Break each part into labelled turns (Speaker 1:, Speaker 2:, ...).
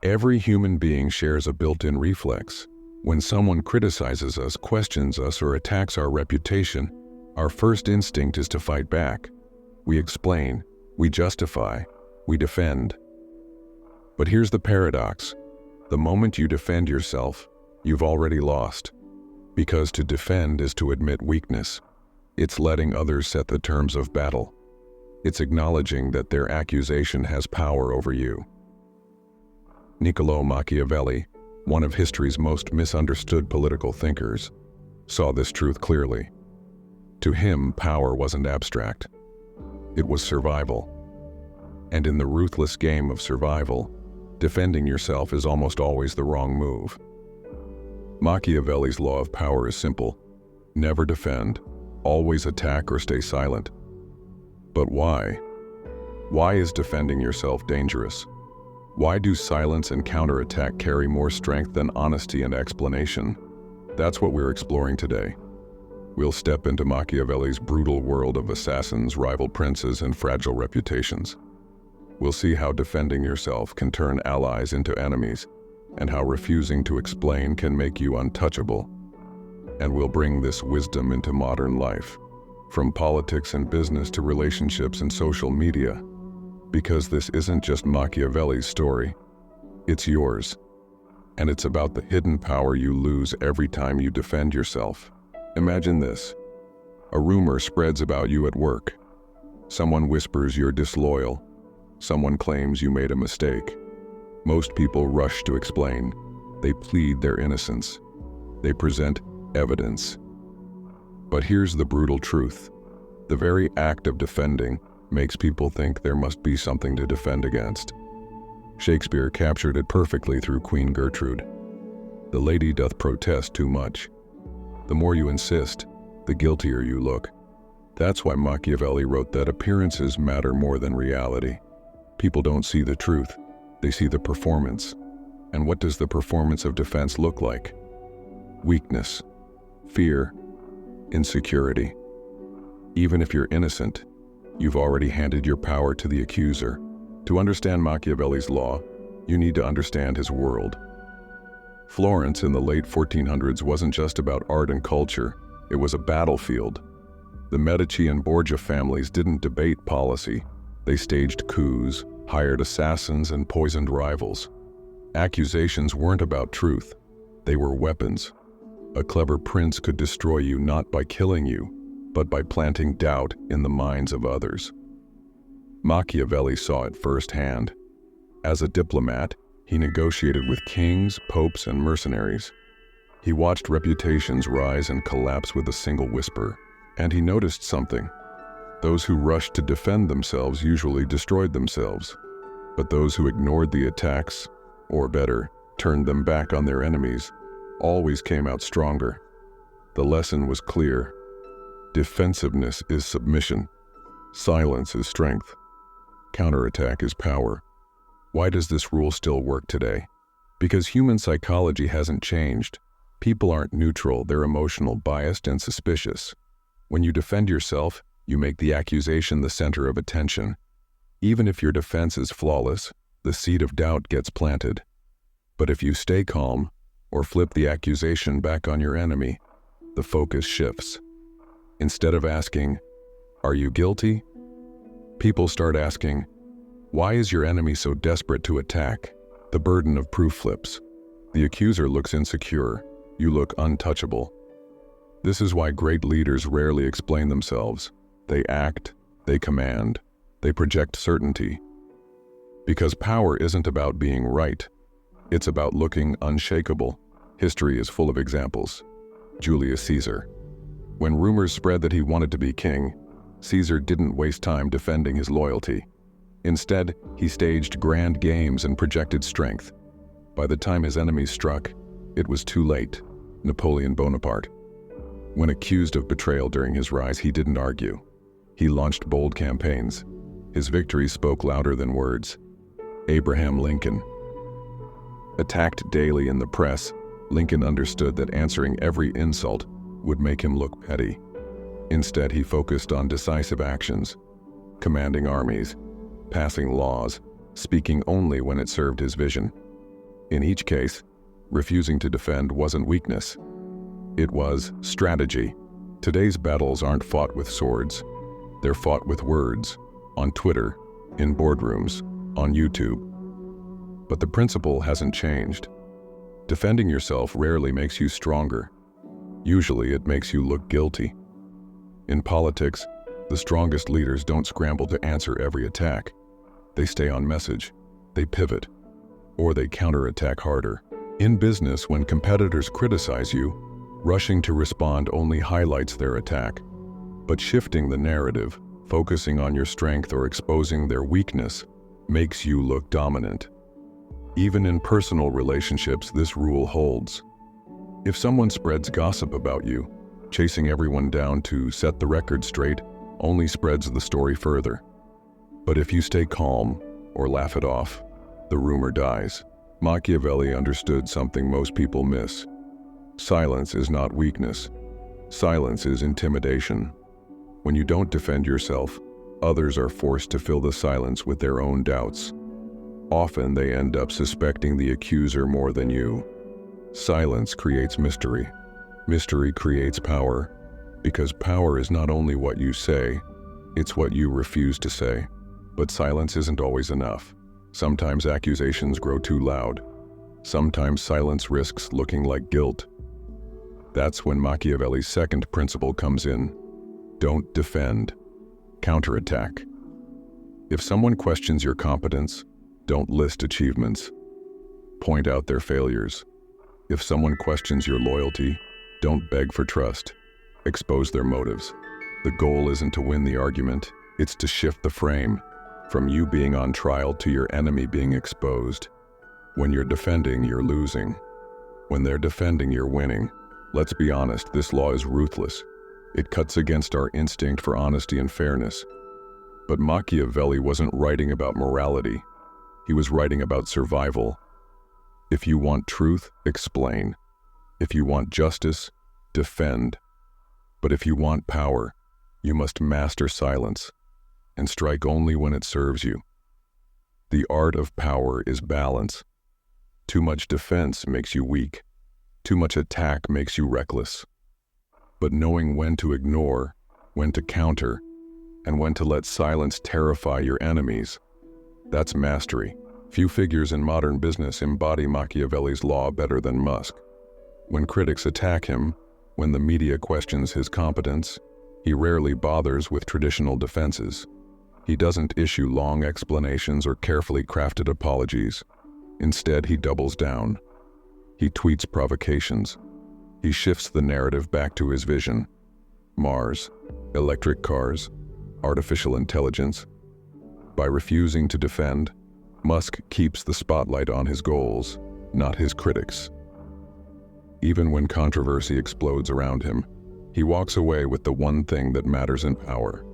Speaker 1: Every human being shares a built-in reflex. When someone criticizes us, questions us, or attacks our reputation, our first instinct is to fight back. We explain, we justify, we defend. But here's the paradox. The moment you defend yourself, you've already lost. Because to defend is to admit weakness. It's letting others set the terms of battle. It's acknowledging that their accusation has power over you. Niccolò Machiavelli, one of history's most misunderstood political thinkers, saw this truth clearly. To him, power wasn't abstract. It was survival. And in the ruthless game of survival, defending yourself is almost always the wrong move. Machiavelli's law of power is simple. Never defend, always attack or stay silent. But why? Why is defending yourself dangerous? Why do silence and counterattack carry more strength than honesty and explanation? That's what we're exploring today. We'll step into Machiavelli's brutal world of assassins, rival princes, and fragile reputations. We'll see how defending yourself can turn allies into enemies, and how refusing to explain can make you untouchable. And we'll bring this wisdom into modern life, from politics and business to relationships and social media. Because this isn't just Machiavelli's story, it's yours. And it's about the hidden power you lose every time you defend yourself. Imagine this. A rumor spreads about you at work. Someone whispers you're disloyal. Someone claims you made a mistake. Most people rush to explain. They plead their innocence. They present evidence. But here's the brutal truth. The very act of defending makes people think there must be something to defend against. Shakespeare captured it perfectly through Queen Gertrude. The lady doth protest too much. The more you insist, the guiltier you look. That's why Machiavelli wrote that appearances matter more than reality. People don't see the truth, they see the performance. And what does the performance of defense look like? Weakness, fear, insecurity. Even if you're innocent, you've already handed your power to the accuser. To understand Machiavelli's law, you need to understand his world. Florence in the late 1400s wasn't just about art and culture, it was a battlefield. The Medici and Borgia families didn't debate policy. They staged coups, hired assassins, and poisoned rivals. Accusations weren't about truth, they were weapons. A clever prince could destroy you not by killing you, but by planting doubt in the minds of others. Machiavelli saw it firsthand. As a diplomat, he negotiated with kings, popes, and mercenaries. He watched reputations rise and collapse with a single whisper, and he noticed something. Those who rushed to defend themselves usually destroyed themselves, but those who ignored the attacks, or better, turned them back on their enemies, always came out stronger. The lesson was clear. Defensiveness is submission. Silence is strength. Counterattack is power. Why does this rule still work today? Because human psychology hasn't changed. People aren't neutral, they're emotional, biased, and suspicious. When you defend yourself, you make the accusation the center of attention. Even if your defense is flawless, the seed of doubt gets planted. But if you stay calm, or flip the accusation back on your enemy, the focus shifts. Instead of asking, "Are you guilty?" people start asking, "Why is your enemy so desperate to attack?" The burden of proof flips. The accuser looks insecure, you look untouchable. This is why great leaders rarely explain themselves. They act, they command, they project certainty. Because power isn't about being right, it's about looking unshakable. History is full of examples. Julius Caesar. When rumors spread that he wanted to be king, Caesar didn't waste time defending his loyalty. Instead, he staged grand games and projected strength. By the time his enemies struck, it was too late. Napoleon Bonaparte. When accused of betrayal during his rise, he didn't argue. He launched bold campaigns. His victories spoke louder than words. Abraham Lincoln. Attacked daily in the press, Lincoln understood that answering every insult would make him look petty. Instead, he focused on decisive actions, commanding armies, passing laws, speaking only when it served his vision. In each case, refusing to defend wasn't weakness. It was strategy. Today's battles aren't fought with swords. They're fought with words, on Twitter, in boardrooms, on YouTube. But the principle hasn't changed. Defending yourself rarely makes you stronger. Usually it makes you look guilty. In politics, the strongest leaders don't scramble to answer every attack. They stay on message, they pivot, or they counterattack harder. In business, when competitors criticize you, rushing to respond only highlights their attack. But shifting the narrative, focusing on your strength or exposing their weakness, makes you look dominant. Even in personal relationships, this rule holds. If someone spreads gossip about you, chasing everyone down to set the record straight only spreads the story further. But if you stay calm or laugh it off, the rumor dies. Machiavelli understood something most people miss. Silence is not weakness. Silence is intimidation. When you don't defend yourself, others are forced to fill the silence with their own doubts. Often they end up suspecting the accuser more than you. Silence creates mystery. Mystery creates power, because power is not only what you say, it's what you refuse to say. But silence isn't always enough. Sometimes accusations grow too loud. Sometimes silence risks looking like guilt. That's when Machiavelli's second principle comes in. Don't defend. Counterattack. If someone questions your competence, don't list achievements. Point out their failures. If someone questions your loyalty, don't beg for trust. Expose their motives. The goal isn't to win the argument, it's to shift the frame, from you being on trial to your enemy being exposed. When you're defending, you're losing. When they're defending, you're winning. Let's be honest, this law is ruthless. It cuts against our instinct for honesty and fairness. But Machiavelli wasn't writing about morality. He was writing about survival. If you want truth, explain. If you want justice, defend. But if you want power, you must master silence and strike only when it serves you. The art of power is balance. Too much defense makes you weak. Too much attack makes you reckless. But knowing when to ignore, when to counter, and when to let silence terrify your enemies, that's mastery. Few figures in modern business embody Machiavelli's law better than Musk. When critics attack him, when the media questions his competence, he rarely bothers with traditional defenses. He doesn't issue long explanations or carefully crafted apologies. Instead, he doubles down. He tweets provocations. He shifts the narrative back to his vision. Mars, electric cars, artificial intelligence. By refusing to defend, Musk keeps the spotlight on his goals, not his critics. Even when controversy explodes around him, he walks away with the one thing that matters in power: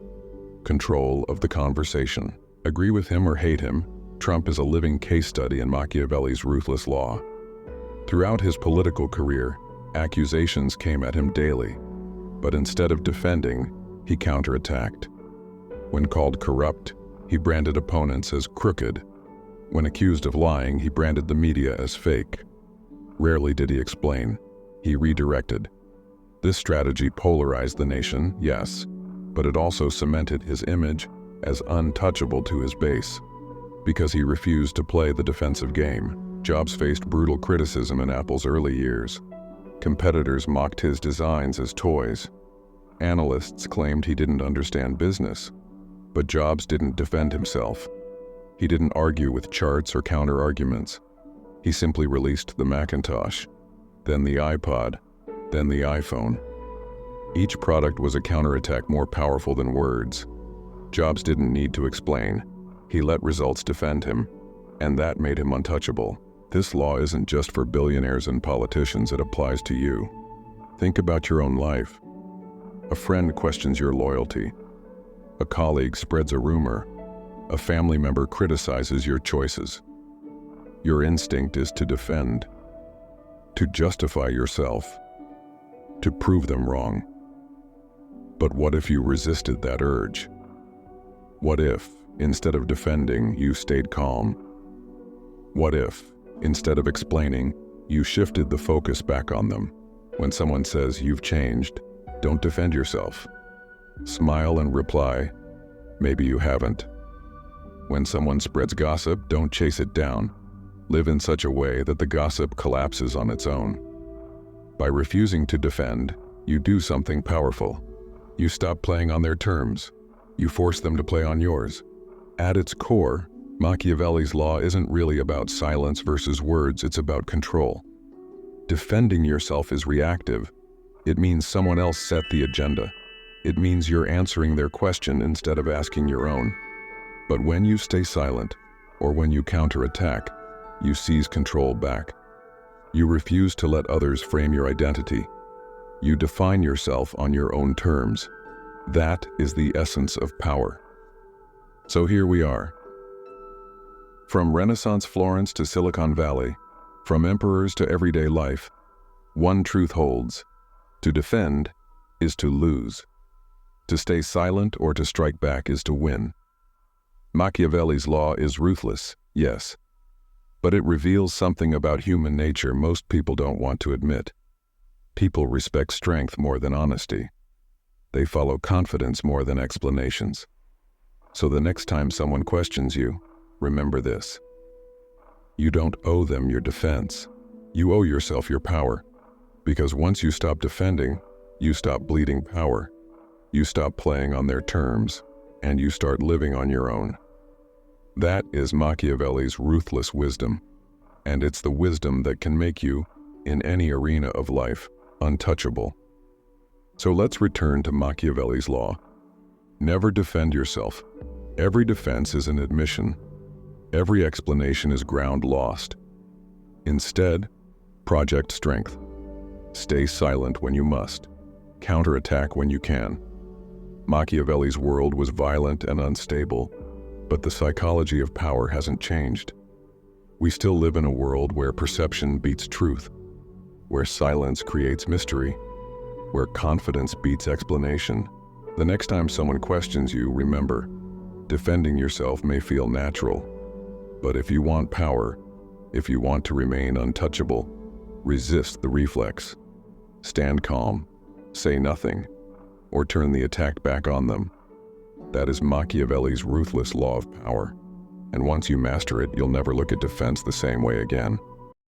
Speaker 1: control of the conversation. Agree with him or hate him, Trump is a living case study in Machiavelli's ruthless law. Throughout his political career, accusations came at him daily, but instead of defending, he counterattacked. When called corrupt, he branded opponents as crooked. When accused of lying, he branded the media as fake. Rarely did he explain. He redirected. This strategy polarized the nation, yes, but it also cemented his image as untouchable to his base. Because he refused to play the defensive game, Jobs faced brutal criticism in Apple's early years. Competitors mocked his designs as toys. Analysts claimed he didn't understand business. But Jobs didn't defend himself. He didn't argue with charts or counter-arguments. He simply released the Macintosh, then the iPod, then the iPhone. Each product was a counterattack more powerful than words. Jobs didn't need to explain. He let results defend him, and that made him untouchable. This law isn't just for billionaires and politicians, it applies to you. Think about your own life. A friend questions your loyalty. A colleague spreads a rumor. A family member criticizes your choices. Your instinct is to defend, to justify yourself, to prove them wrong. But what if you resisted that urge? What if, instead of defending, you stayed calm? What if, Instead of explaining, you shifted the focus back on them. When someone says you've changed, don't defend yourself. Smile and reply, maybe you haven't. When someone spreads gossip, don't chase it down. Live in such a way that the gossip collapses on its own. By refusing to defend, you do something powerful. You stop playing on their terms. You force them to play on yours. At its core, Machiavelli's law isn't really about silence versus words, it's about control. Defending yourself is reactive. It means someone else set the agenda. It means you're answering their question instead of asking your own. But when you stay silent, or when you counterattack, you seize control back. You refuse to let others frame your identity. You define yourself on your own terms. That is the essence of power. So here we are. From Renaissance Florence to Silicon Valley, from emperors to everyday life, one truth holds: to defend is to lose. To stay silent or to strike back is to win. Machiavelli's law is ruthless, yes, but it reveals something about human nature most people don't want to admit. People respect strength more than honesty. They follow confidence more than explanations. So the next time someone questions you, remember this. You don't owe them your defense. You owe yourself your power. Because once you stop defending, you stop bleeding power. You stop playing on their terms, and you start living on your own. That is Machiavelli's ruthless wisdom, and it's the wisdom that can make you, in any arena of life, untouchable. So let's return to Machiavelli's law. Never defend yourself. Every defense is an admission. Every explanation is ground lost. Instead, project strength. Stay silent when you must. Counterattack when you can. Machiavelli's world was violent and unstable, but the psychology of power hasn't changed. We still live in a world where perception beats truth, where silence creates mystery, where confidence beats explanation. The next time someone questions you, remember, defending yourself may feel natural, but if you want power, if you want to remain untouchable, resist the reflex. Stand calm, say nothing, or turn the attack back on them. That is Machiavelli's ruthless law of power, and once you master it, you'll never look at defense the same way again.